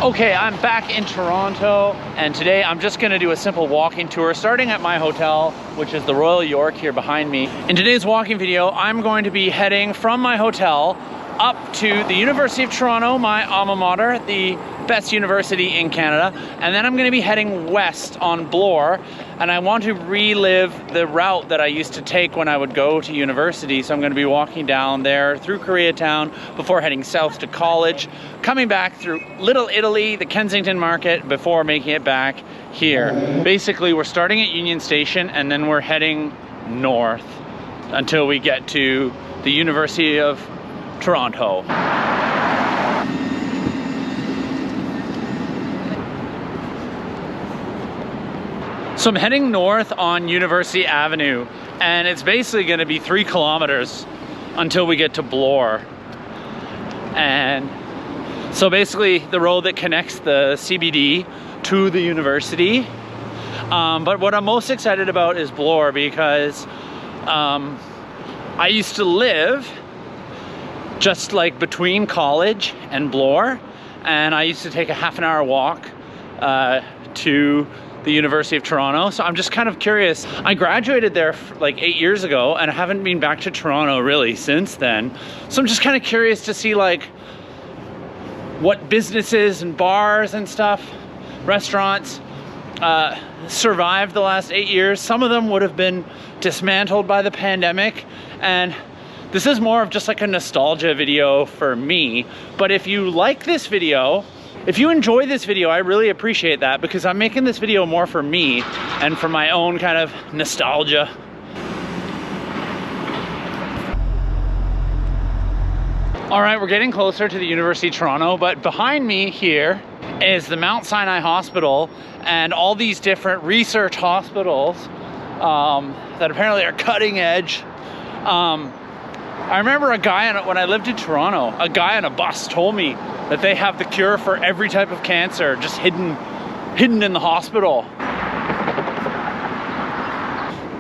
Okay, I'm back in Toronto, and today I'm just going to do a simple walking tour starting at my hotel, which is the Royal York here behind me. In today's walking video, I'm going to be heading from my hotel up to the University of Toronto, my alma mater, the best university in Canada, and then I'm going to be heading west on Bloor, and I want to relive the route that I used to take when I would go to university. So I'm going to be walking down there through Koreatown before heading south to college, coming back through Little Italy, the Kensington Market, before making it back here. Basically, we're starting at Union Station and then we're heading north until we get to the University of Toronto. So I'm heading north on University Avenue, and it's basically going to be 3 kilometers until we get to Bloor. And so basically the road that connects the CBD to the university. But what I'm most excited about is Bloor, because I used to live just like between college and Bloor, and I used to take a half-an-hour walk to the University of Toronto. So I'm just kind of curious. I graduated there like 8 years ago and I haven't been back to Toronto really since then. So I'm just kind of curious to see like what businesses and bars and stuff, restaurants, survived the last 8 years. Some of them would have been dismantled by the pandemic, and this is more of just like a nostalgia video for me. But if you like this video, if you enjoy this video, I really appreciate that, because I'm making this video more for me and for my own kind of nostalgia. All right, we're getting closer to the University of Toronto, but behind me here is the Mount Sinai Hospital and all these different research hospitals that apparently are cutting edge. I remember a guy, when I lived in Toronto, a guy on a bus told me that they have the cure for every type of cancer just hidden in the hospital.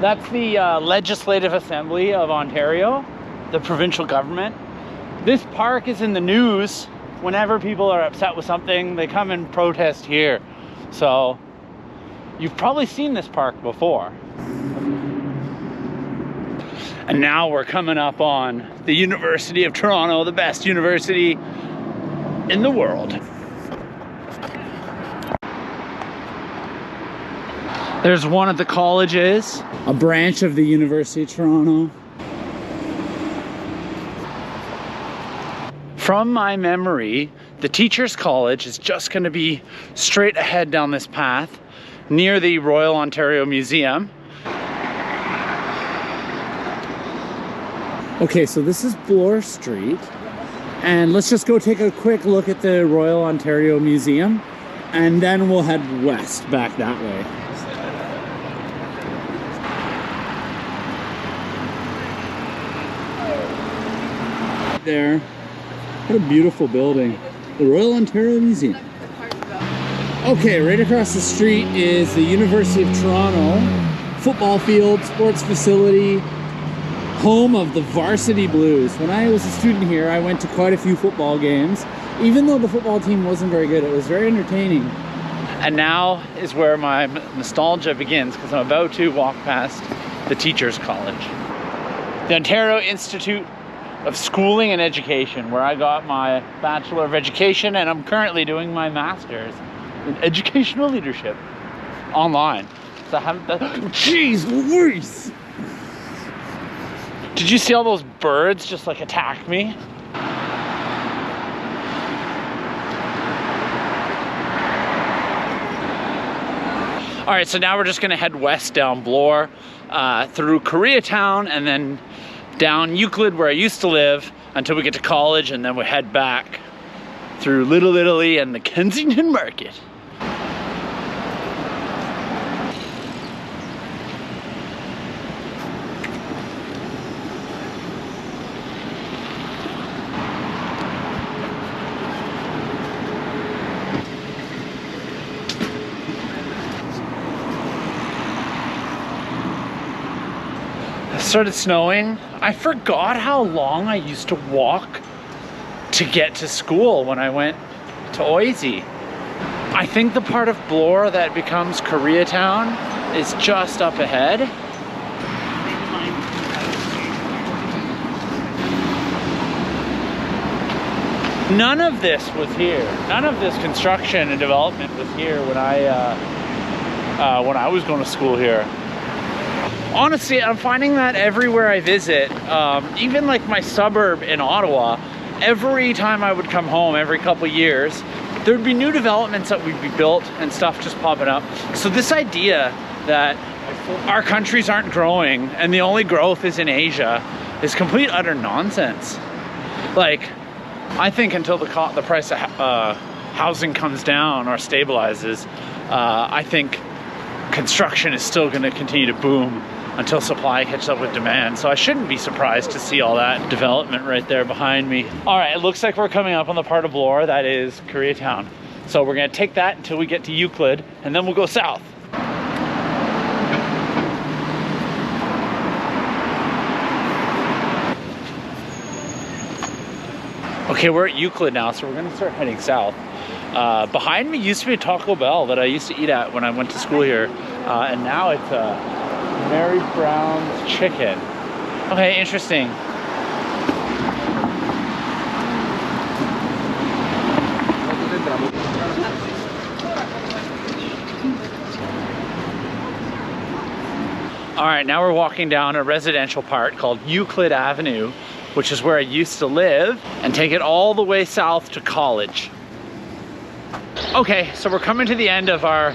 That's the Legislative Assembly of Ontario, the provincial government. This park is in the news. Whenever people are upset with something, they come and protest here. So you've probably seen this park before. And now we're coming up on the University of Toronto, the best university in the world. There's one of the colleges, a branch of the University of Toronto. From my memory, the Teachers College is just going to be straight ahead down this path near the Royal Ontario Museum. Okay, so this is Bloor Street, and let's just go take a quick look at the Royal Ontario Museum, and then we'll head west back that way. There, what a beautiful building, the Royal Ontario Museum. Okay, right across the street is the University of Toronto football field, sports facility, home of the Varsity Blues. When I was a student here, I went to quite a few football games. Even though the football team wasn't very good, it was very entertaining. And now is where my nostalgia begins, because I'm about to walk past the Teachers College. The Ontario Institute of Schooling and Education, where I got my Bachelor of Education, and I'm currently doing my Master's in Educational Leadership online. So I haven't done... Jeez Louise! Did you see all those birds just like attack me? All right, so now we're just gonna head west down Bloor, through Koreatown, and then down Euclid, where I used to live, until we get to college, and then we head back through Little Italy and the Kensington Market. Started snowing. I forgot how long I used to walk to get to school when I went to Oise. I think the part of Bloor that becomes Koreatown is just up ahead. None of this was here. None of this construction and development was here when I was going to school here. Honestly, I'm finding that everywhere I visit, even like my suburb in Ottawa, every time I would come home every couple years, there'd be new developments that would be built and stuff just popping up. So this idea that our countries aren't growing and the only growth is in Asia is complete utter nonsense. Like, I think until the price of housing comes down or stabilizes, I think construction is still going to continue to boom until supply catches up with demand. So I shouldn't be surprised to see all that development right there behind me. All right, it looks like we're coming up on the part of Bloor that is Koreatown. So we're gonna take that until we get to Euclid, and then we'll go south. Okay, we're at Euclid now, so we're gonna start heading south. Behind me used to be a Taco Bell that I used to eat at when I went to school here, and now it's Mary Brown's Chicken. Okay, interesting. All right, now we're walking down a residential part called Euclid Avenue, which is where I used to live, and take it all the way south to college. Okay, so we're coming to the end of our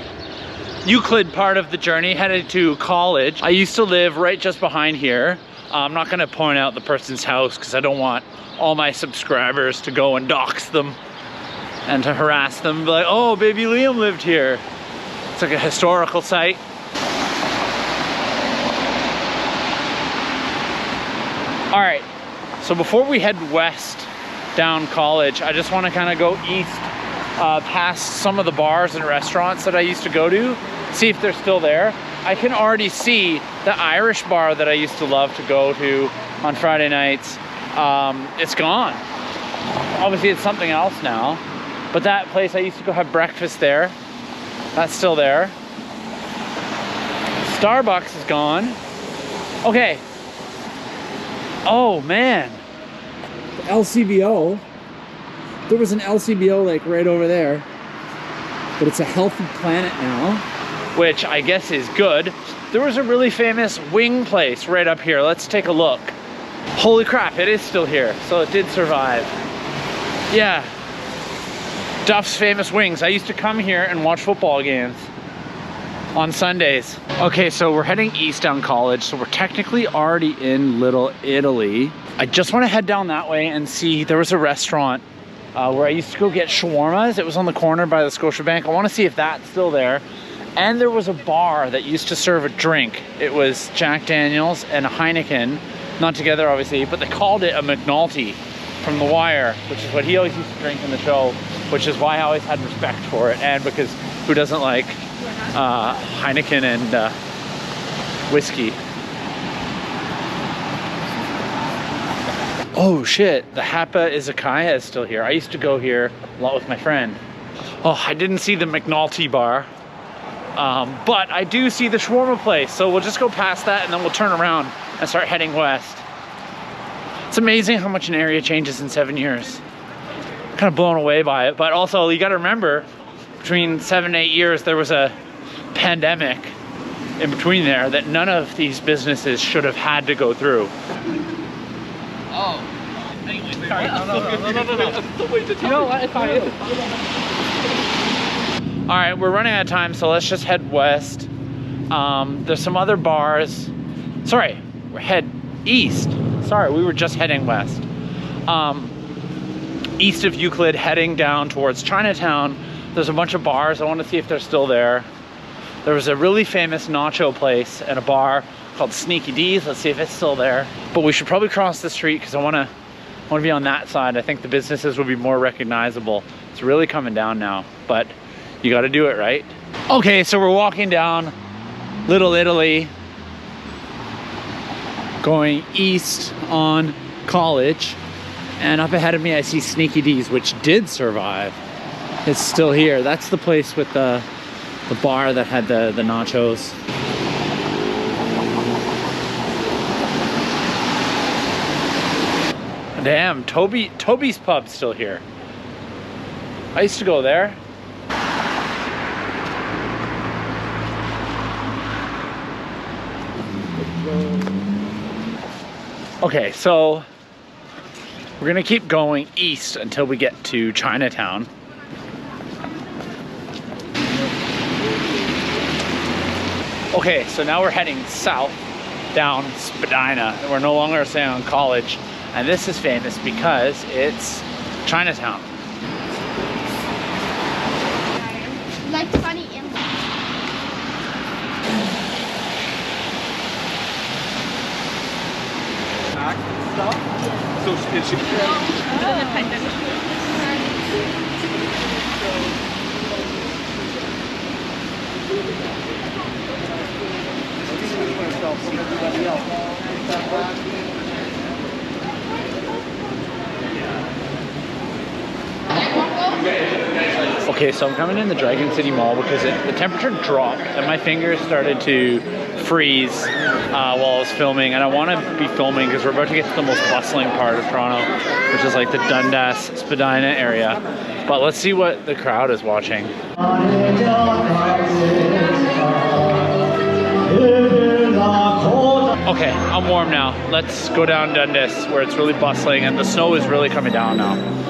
Euclid part of the journey, headed to college. I used to live right just behind here. I'm not gonna point out the person's house because I don't want all my subscribers to go and dox them and to harass them, be like, oh, baby Liam lived here. It's like a historical site. All right, so before we head west down College, I just wanna kinda go east past some of the bars and restaurants that I used to go to, see if they're still there. I can already see the Irish bar that I used to love to go to on Friday nights. It's gone. Obviously it's something else now, but that place I used to go have breakfast there, that's still there. Starbucks is gone. Okay. Oh man. The LCBO. There was an LCBO like right over there, but it's a Healthy Planet now, which I guess is good. There was a really famous wing place right up here. Let's take a look. Holy crap, it is still here. So it did survive. Yeah. Duff's Famous Wings. I used to come here and watch football games on Sundays. Okay, so we're heading east down College, so we're technically already in Little Italy. I just want to head down that way and see, there was a restaurant where I used to go get shawarmas. It was on the corner by the Scotiabank. I want to see if that's still there. And there was a bar that used to serve a drink. It was Jack Daniels and a Heineken, not together obviously, but they called it a McNulty from The Wire, which is what he always used to drink in the show, which is why I always had respect for it, and because who doesn't like Heineken and whiskey? Oh shit, the Hapa Izakaya is still here. I used to go here a lot with my friend. Oh, I didn't see the McNulty bar, but I do see the shawarma place, so we'll just go past that and then we'll turn around and start heading west. It's amazing how much an area changes in 7 years. Kind of blown away by it, but also you gotta remember, between 7 and 8 years there was a pandemic in between there that none of these businesses should have had to go through. Oh. Anyway, sorry. No. All right, we're running out of time, so let's just head west. There's some other bars. Sorry, we're head east. Sorry, we were just heading west. East of Euclid, heading down towards Chinatown. There's a bunch of bars. I want to see if they're still there. There was a really famous nacho place and a bar called Sneaky D's. Let's see if it's still there. But we should probably cross the street because I want to be on that side. I think the businesses will be more recognizable. It's really coming down now, but you got to do it, right? Okay, so we're walking down Little Italy, going east on College, and up ahead of me I see Sneaky D's, which did survive. is still here. That's the place with the bar that had the nachos. Damn, Toby's Pub's still here. I used to go there. Okay, so we're gonna keep going east until we get to Chinatown. Okay, so now we're heading south down Spadina. We're no longer staying on College, and this is famous because it's Chinatown. Like funny and stuff. So it should Okay, so I'm coming in the Dragon City Mall because the temperature dropped and my fingers started to freeze while I was filming, and I want to be filming because we're about to get to the most bustling part of Toronto, which is like the Dundas, Spadina area. But let's see what the crowd is watching. Okay, I'm warm now. Let's go down Dundas where it's really bustling and the snow is really coming down now.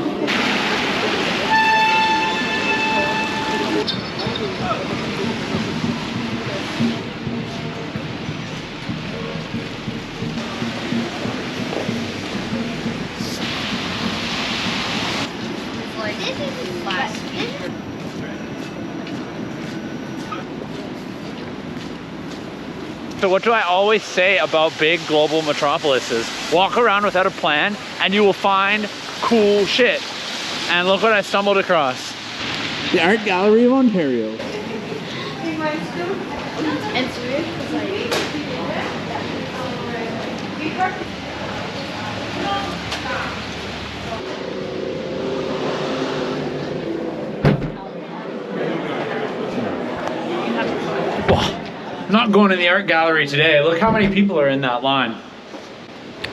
this is fast. So what do I always say about big global metropolises? Walk around without a plan and you will find cool shit. And look what I stumbled across. The Art Gallery of Ontario. It's weird because I'm not going to the art gallery today. Look how many people are in that line.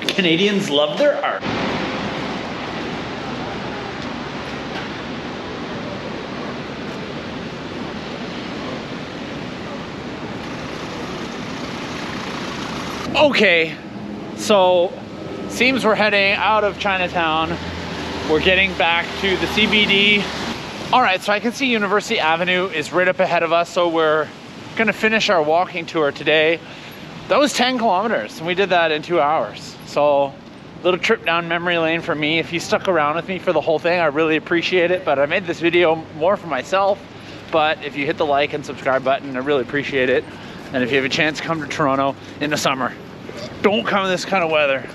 Canadians love their art. Okay, so seems we're heading out of Chinatown. We're getting back to the CBD. All right, so I can see University Avenue is right up ahead of us, so we're gonna finish our walking tour today. That was 10 kilometers and we did that in 2 hours. So little trip down memory lane for me. If you stuck around with me for the whole thing, I really appreciate it. But I made this video more for myself. But if you hit the like and subscribe button, I really appreciate it. And if you have a chance, come to Toronto in the summer. Don't come in this kind of weather.